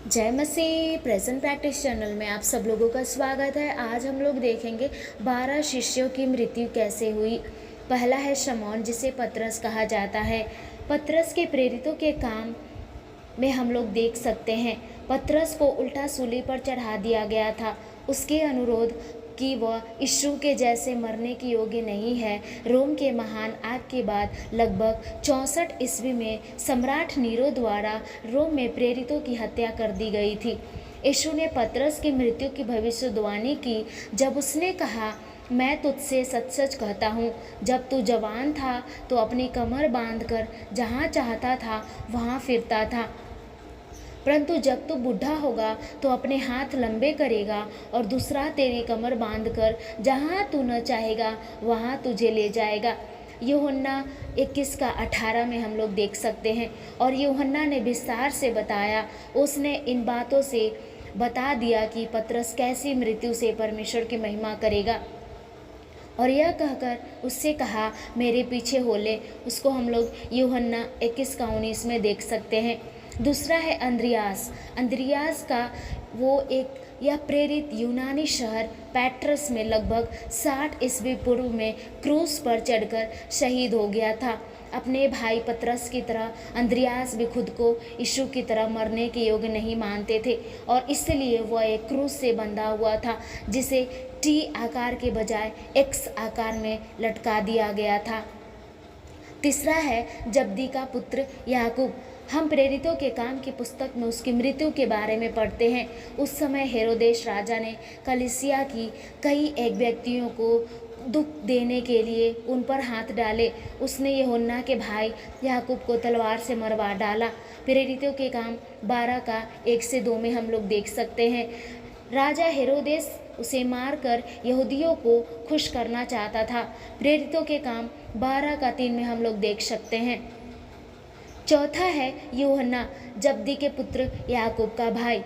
जय मसीह। Present practice channel में आप सब लोगों का स्वागत है। आज हम लोग देखेंगे 12 शिष्यों की मृत्यु कैसे हुई। पहला है शमौन, जिसे पतरस कहा जाता है। पतरस के प्रेरितों के काम में हम लोग देख सकते हैं पतरस को उल्टा सूली पर चढ़ा दिया गया था। उसके अनुरोध कि वह यीशु के जैसे मरने के योग्य नहीं है। रोम के महान आग के बाद लगभग 64 ईस्वी में सम्राट नीरो द्वारा रोम में प्रेरितों की हत्या कर दी गई थी। यीशु ने पतरस की मृत्यु की भविष्यवाणी की जब उसने कहा, मैं तुझसे सच सच कहता हूँ, जब तू जवान था तो अपनी कमर बांधकर जहाँ चाहता था वहाँ फिरता था, परंतु जब तू बूढ़ा होगा तो अपने हाथ लंबे करेगा और दूसरा तेरी कमर बांधकर जहाँ तू न चाहेगा वहाँ तुझे ले जाएगा। यूहन्ना 21 का 18 में हम लोग देख सकते हैं। और यूहन्ना ने विस्तार से बताया, उसने इन बातों से बता दिया कि पतरस कैसी मृत्यु से परमेश्वर की महिमा करेगा। और यह कहकर उससे कहा, मेरे पीछे हो ले। उसको हम लोग यूहन्ना 21 का 19 में देख सकते हैं। दूसरा है अंद्रियास। अंद्रियास का वो एक यह प्रेरित यूनानी शहर पैट्रस में लगभग 60 ईस्वी पूर्व में क्रूस पर चढ़कर शहीद हो गया था। अपने भाई पतरस की तरह अंद्रियास भी खुद को यीशु की तरह मरने के योग्य नहीं मानते थे और इसलिए वह एक क्रूस से बंधा हुआ था, जिसे टी आकार के बजाय एक्स आकार में लटका दिया गया था। तीसरा है जब्दी का पुत्र याकूब। हम प्रेरितों के काम की पुस्तक में उसकी मृत्यु के बारे में पढ़ते हैं। उस समय हेरोदेश राजा ने कलीसिया की कई एक व्यक्तियों को दुख देने के लिए उन पर हाथ डाले। उसने यूहन्ना के भाई याकूब को तलवार से मरवा डाला। प्रेरितों के काम 12 का 1 से 2 में हम लोग देख सकते हैं। राजा हेरोदेस उसे मारकर यहूदियों को खुश करना चाहता था। प्रेरितों के काम 12 का 3 में हम लोग देख सकते हैं। चौथा है यूहन्ना, जब्दी के पुत्र याकूब का भाई।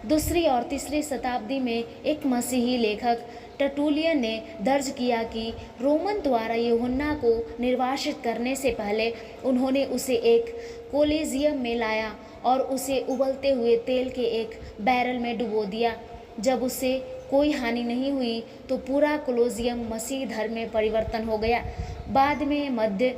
दूसरी और तीसरी शताब्दी में एक मसीही लेखक टर्टुलियन ने दर्ज किया कि रोमन द्वारा यूहन्ना को निर्वासित करने से पहले उन्होंने उसे एक कोलिजियम में लाया और उसे उबलते हुए तेल के एक बैरल में डुबो दिया। जब उसे कोई हानि नहीं हुई तो पूरा कोलोजियम मसीह धर्म में परिवर्तन हो गया। बाद में मध्य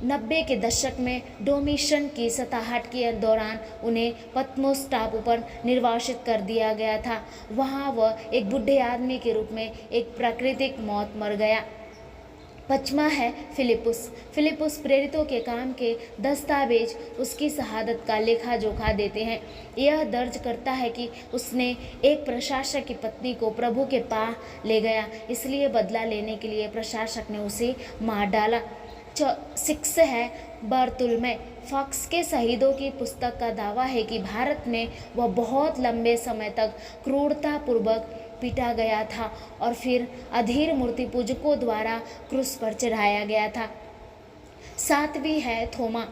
90 के दशक में डोमिशन की सताहट के दौरान उन्हें पत्मोस टापू पर निर्वासित कर दिया गया था। वहाँ वह एक बूढ़े आदमी के रूप में एक प्राकृतिक मौत मर गया। पचमा है फिलिपुस। फिलिपुस प्रेरितों के काम के दस्तावेज उसकी शहादत का लेखा जोखा देते हैं। यह दर्ज करता है कि उसने एक प्रशासक की पत्नी को प्रभु के पास ले गया, इसलिए बदला लेने के लिए प्रशासक ने उसे मार डाला। 6 है बर्तुलमै। फॉक्स के शहीदों की पुस्तक का दावा है कि भारत में वह बहुत लंबे समय तक क्रूरतापूर्वक पीटा गया था और फिर अधीर मूर्ति पूजकों द्वारा क्रूस पर चढ़ाया गया था। 7वीं है थोमा।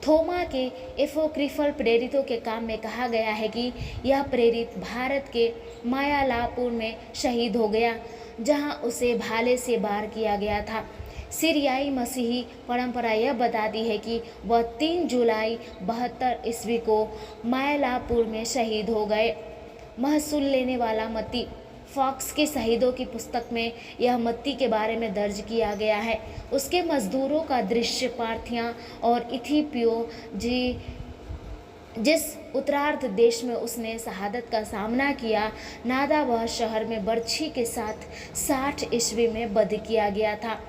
थोमा के एपोक्रिफल प्रेरितों के काम में कहा गया है कि यह प्रेरित भारत के मायालापुर में शहीद हो गया, जहां उसे भाले से वार किया गया था। सीरियाई मसीही परंपरा यह बताती है कि वह 3 जुलाई 72 ईस्वी को मायलापुर में शहीद हो गए। महसूल लेने वाला मत्ती। फॉक्स के शहीदों की पुस्तक में यह मत्ती के बारे में दर्ज किया गया है। उसके मजदूरों का दृश्य पार्थिया और इथियोपियो जिस उत्तरार्ध देश में उसने शहादत का सामना किया, नादा वह शहर में बर्छी के साथ 60 ईस्वी में वध किया गया था।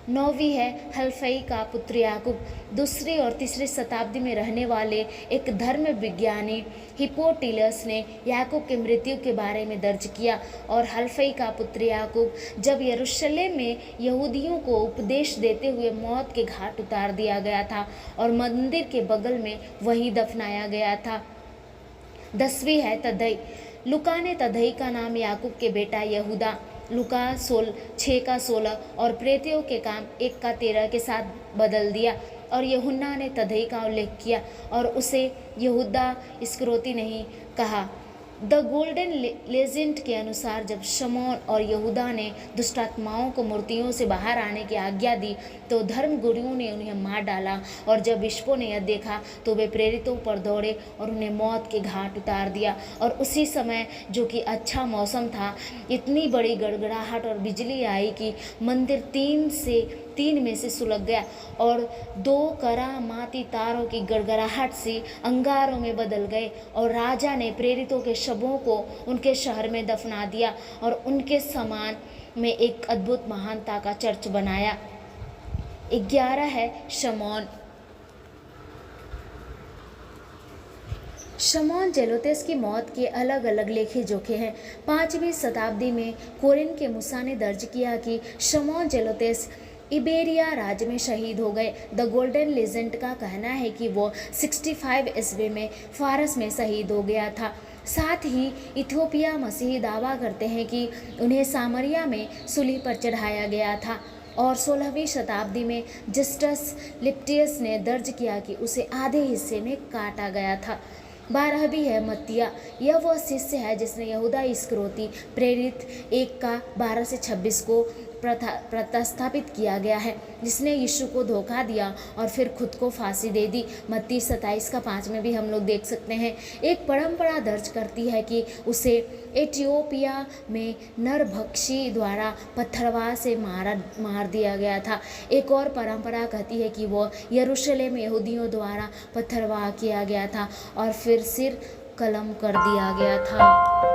9वीं है हल्फई का पुत्र याकूब। दूसरी और तीसरी शताब्दी में रहने वाले एक धर्म विज्ञानी हिप्पोटिलस ने याकूब की मृत्यु के बारे में दर्ज किया। और हल्फई का पुत्र याकूब जब यरूशलेम में यहूदियों को उपदेश देते हुए मौत के घाट उतार दिया गया था और मंदिर के बगल में वही दफनाया गया था। 10वीं है तद्दै। लुका ने तद्दै का नाम याकूब के बेटा यहूदा, लुका 6 का 16 और प्रेरितों के काम 1 का 13 के साथ बदल दिया। और यूहन्ना ने तद्दै का उल्लेख किया और उसे यहूदा इस्करियोती नहीं कहा। द गोल्डन लेजेंड के अनुसार जब शमौन और यहूदा ने दुष्टात्माओं को मूर्तियों से बाहर आने की आज्ञा दी तो धर्म गुरुओं ने उन्हें मार डाला, और जब बिशपों ने यह देखा तो वे प्रेरितों पर दौड़े और उन्हें मौत के घाट उतार दिया। और उसी समय, जो कि अच्छा मौसम था, इतनी बड़ी गड़गड़ाहट और बिजली आई कि मंदिर तीन में से सुलग गया और 2 करामाती तारों की गड़गड़ाहट से अंगारों में बदल गए। और राजा ने प्रेरितों के शवों को उनके शहर में दफना दिया और उनके समान में एक अद्भुत महानता का चर्च बनाया। 11 है शमौन। शमौन जेलोतेस की मौत के अलग अलग लेखे जोखे हैं। 5वीं शताब्दी में कोरिन के मूसा ने दर्ज किया कि शमौन जेलोतेस इबेरिया राज्य में शहीद हो गए। द गोल्डन लेजेंड का कहना है कि वो 65 ईस्वी में फारस में शहीद हो गया था। साथ ही इथियोपिया मसीही दावा करते हैं कि उन्हें सामरिया में सूली पर चढ़ाया गया था। और 16वीं शताब्दी में जस्टस लिप्टियस ने दर्ज किया कि उसे आधे हिस्से में काटा गया था। 12वीं है मत्तिया। यह वह शिष्य है जिसने यहूदा इस्करियोती प्रेरित 1 का 12 से 26 को प्रतिस्थापित किया गया है, जिसने यीशु को धोखा दिया और फिर खुद को फांसी दे दी। मत्ती 27 का 5 में भी हम लोग देख सकते हैं। एक परंपरा दर्ज करती है कि उसे एथियोपिया में नरभक्षी द्वारा पत्थरवाह से मार दिया गया था। एक और परंपरा कहती है कि वो यरूशलेम में यहूदियों द्वारा पत्थरवाह किया गया था और फिर सिर कलम कर दिया गया था।